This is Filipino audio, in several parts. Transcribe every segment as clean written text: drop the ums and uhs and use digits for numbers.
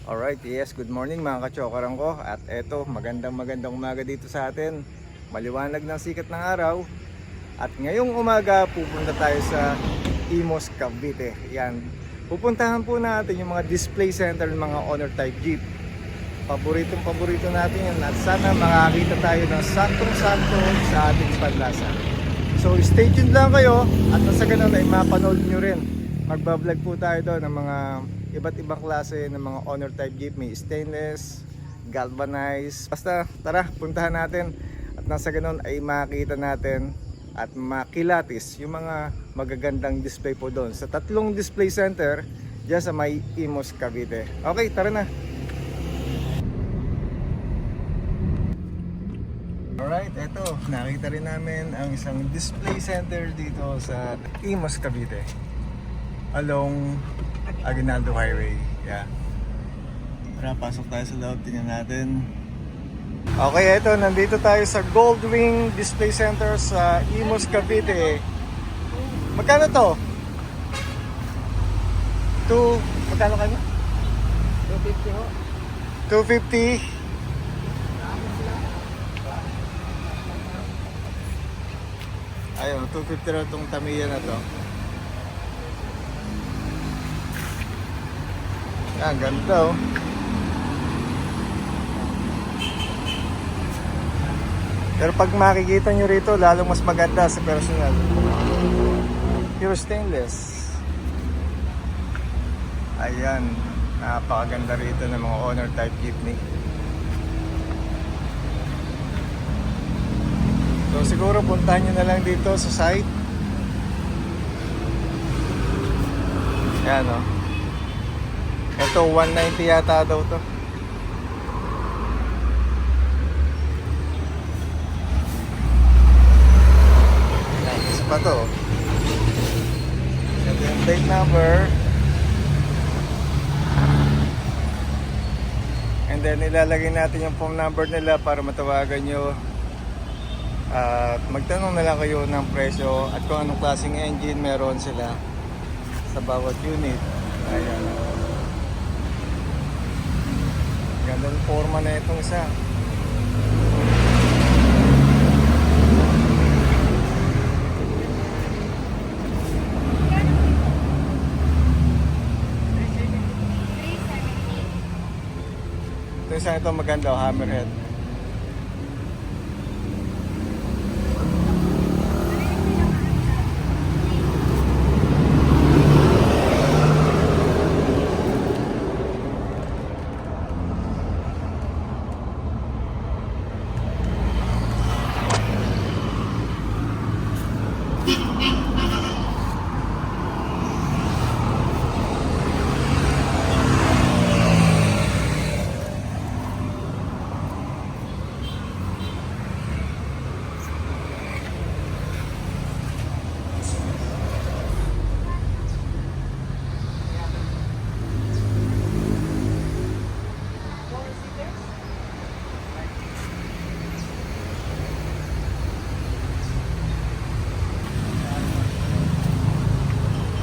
Alright, yes, good morning mga kachokarang ko. At eto, magandang umaga dito sa atin. Maliwanag ng sikat ng araw. At ngayong umaga, pupunta tayo sa Imus, Cavite. Yan, pupuntahan po natin yung mga display center ng mga Honor type Jeep. Paborito natin yan. At sana makakita tayo ng saktong-sakto sa ating panlasa. So stay tuned lang kayo. At nasa ganun ay mapanood nyo rin. Magbablog po tayo doon ng mga iba't ibang klase ng mga Honor type Jeep. May stainless, galvanized. Basta tara, puntahan natin. At nasa ganun ay makita natin at makilatis yung mga magagandang display po doon sa tatlong display center dyan sa may Imus, Cavite. Okay, tara na. Alright, eto, nakita rin namin ang isang display center dito sa Imus, Cavite along Aguinaldo Highway. Yeah. Tara, pasok tayo sa loob, tingnan natin. Okay, eto, nandito tayo sa Goldwing Display Center sa Imus, Cavite. Magkano to? Magkano kanya? 250 ho. 250. Ayun, 250 na itong Tamiya na to. Yan, ganda oh. Pero pag makikita nyo rito, lalong mas maganda sa personal. Pure stainless. Ayan, napakaganda rito ng mga Honor type jeepney. So siguro puntahan nyo na lang dito sa site. Ayan o. Ito 190 yata daw to. Ayan, isa pa to. Ito yung plate number. And then ilalagay natin yung phone number nila para matawagan nyo. At magtanong na lang kayo ng presyo at kung anong klaseng engine meron sila sa bawat unit. Ayan. Ganda ng forma na itong isa. Ito isa ito maganda, hammerhead.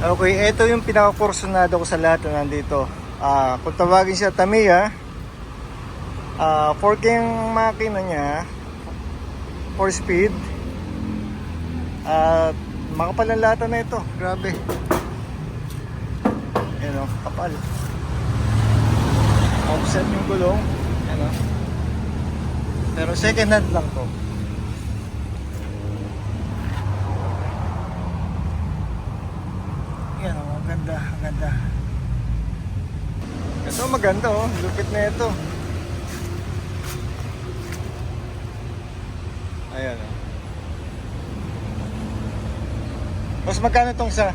Okay, ito yung pinaka-porsyonado ko sa lahat na nandito. Kung tawagin siya Tamiya, 4K yung makina niya, 4 speed. At makapal ang lata na ito, grabe. Ayan o, kapal. Offset yung gulong. Ayan o. Pero second hand lang to. Yan o, ganda. Ito maganda oh, lupit na ito. Ayan o. Mas magkano itong isa?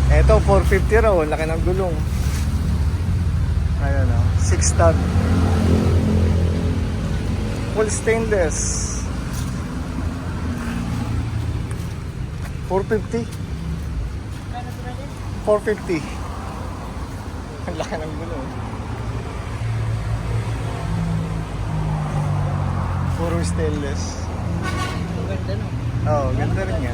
Ito 450 raw, laki ng gulong. Ayan o, 6 ton. Full stainless. 450. 450. Ang laki ng gulong. Puro stainless. Ganda no? Oo, ganda rin yan.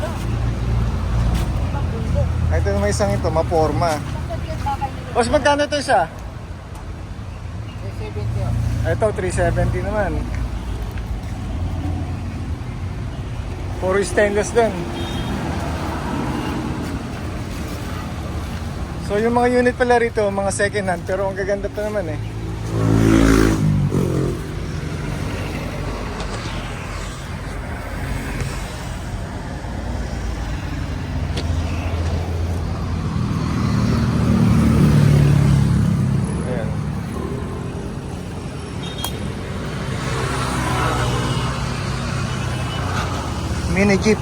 Ito na may isang ito, maporma. Bakit yan bakal Boss, magkano ito isa? 370 ho. Ito, 370 naman. Puro stainless din. So yung mga unit pala rito, mga second hand, pero ang gaganda pa naman eh. Ayan. Mini Jeep.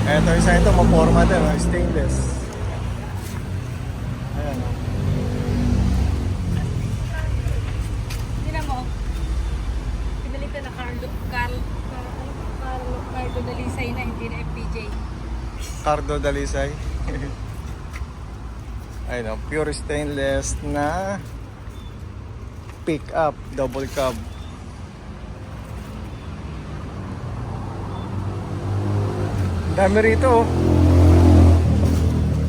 Ito, isa ito, maporma din, stainless. Ayan. Tingnan mo. Pinalitan na Cardo Dalisay na, hindi na FPJ. Cardo Dalisay. Ayun, pure stainless na pick up, double cab. Dami rito.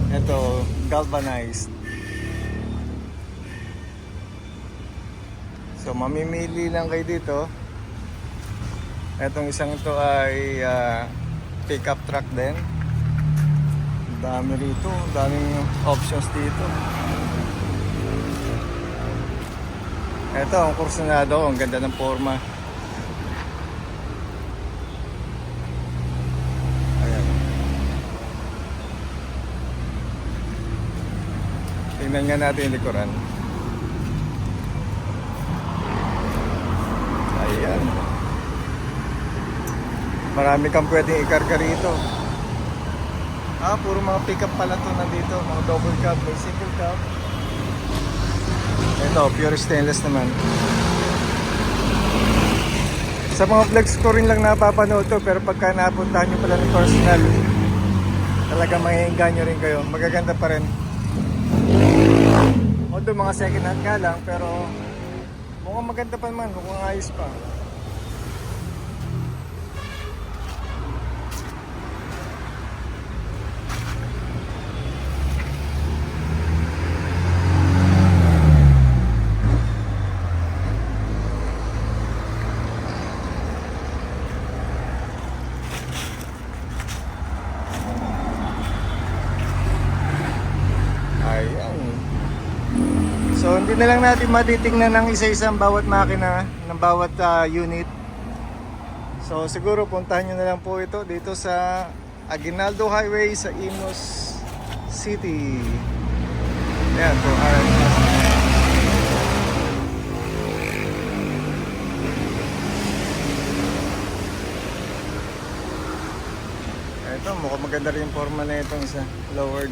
Ito, galvanized. So mamimili lang kayo dito. Etong isang ito ay pick-up truck din. Dami rito, daming options dito. Ito, ang kursunado, ang ganda ng forma. Ayan. Tingnan nga natin yung likuran. Ayan. Marami kang pwedeng ikarga rito. Puro mga pick-up pala to nandito. Mga double cab, may single cab. Ito, pure stainless naman. Sa mga vlogs ko rin lang napapanood to, pero pagka napuntahan nyo pala ng personal, talaga maiinganyo rin kayo. Magaganda pa rin. Although mga second hand nga lang, pero mukhang maganda pa naman, mukhang ayos pa. Ayan. So hindi na lang natin matitingnan ng isa-isang bawat makina ng bawat unit. So siguro puntahan nyo na lang po ito dito sa Aguinaldo Highway sa Imus City. Ayan po. Ito, mukhang maganda rin yung forma na itong isa. Lowered.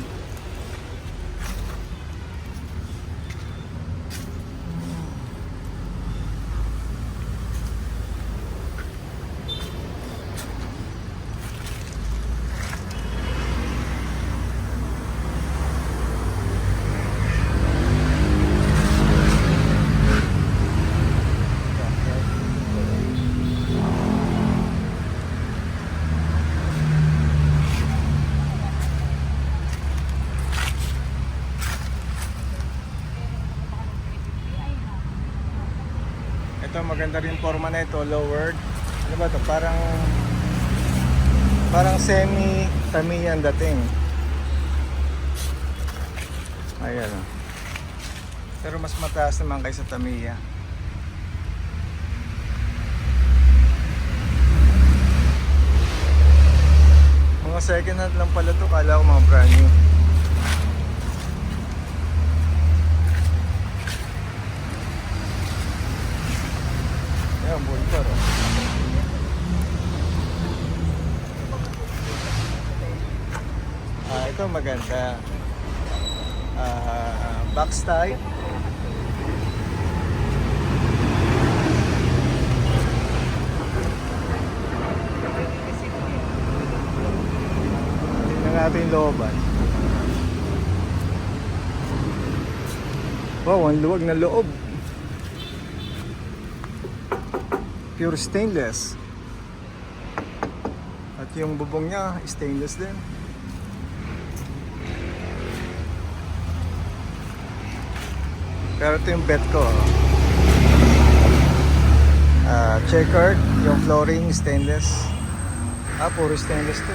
Ito, maganda rin forma na ito, lowered. Ano ba ito? Parang semi Tamiya ang dating. Ayan. Pero mas mataas naman kaysa Tamiya. Mga second hand lang pala to, kala ko mga brand new. Ayan, bulbar oh. Ito maganda. Box type. Tingnan natin yung looban. Wow, ang luwag na loob. Pure stainless. At yung bubong niya, stainless din. Pero ito yung bed ko. Checkered, yung flooring stainless. Puro stainless to.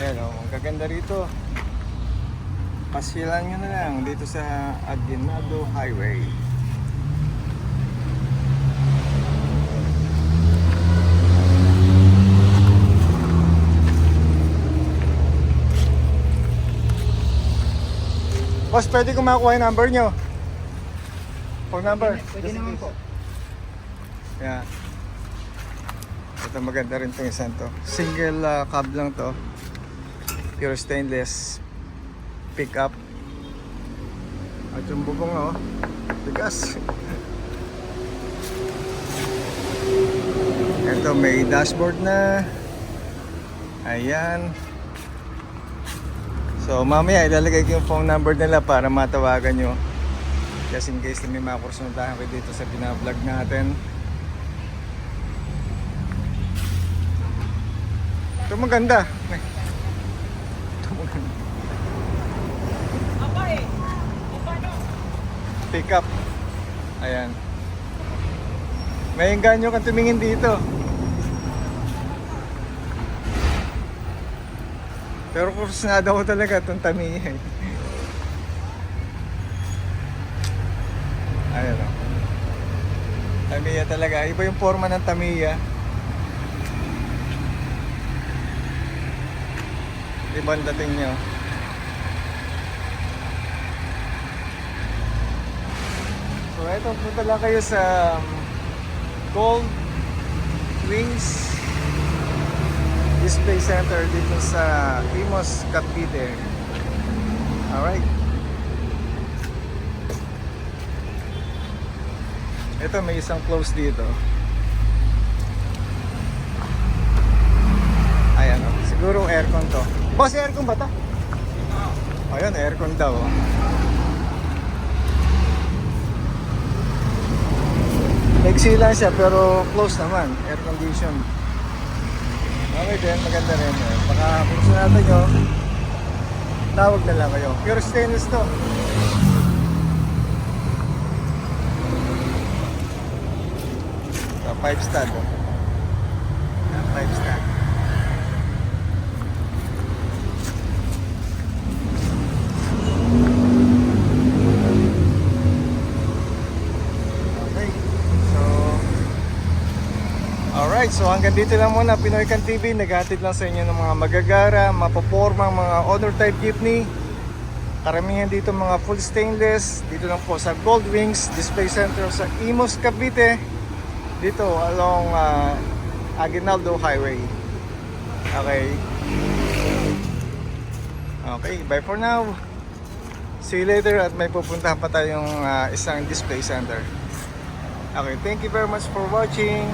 Ayan o, ang gaganda rito. Pasyalan nyo na lang dito sa Aguinaldo Highway. Boss, pwede ko makuha yung number nyo? Phone number? Pwede naman po. Yeah. Ito maganda rin itong isang to. Single cab lang to. Pure stainless. Pick up. At yung bubong oh. Bigas. Ito may dashboard na. Ayan. So mamaya ilalagay ko yung phone number nila para matawagan nyo. Just in case na may makursuntahan kayo dito sa binablog natin. Ito maganda. Ito maganda. Pick up. Ayan. May engganyo kang tumingin dito. Pero kursunada ko talaga itong Tamiya. Ayan o. Tamiya talaga. Iba yung forma ng Tamiya. Ibang dating nyo. So ito, punta lang kayo sa Gold Wings Display Center dito sa Imos, Cavite. Alright. Ito may isang close dito. Ayan o. Siguro aircon to. Boss, aircon ba to? Ayan, aircon daw. Maiksi lang siya pero close naman. Air condition. Okay din, maganda rin. Baka kursunada nyo, tawag na lang kayo. Pure stainless to. So, 5 stud. 5 stud. Alright, so hanggang dito lang muna Pinoy Can TV. Naghatid lang sa inyo ng mga magagara, mapopormang mga honor type jeepney. Karamihan dito mga full stainless. Dito lang po sa Gold Wings Display Center sa Imos, Cavite. Dito along Aguinaldo Highway. Okay. Okay, bye for now. See you later at may pupuntahan pa tayong isang display center. Okay, thank you very much for watching.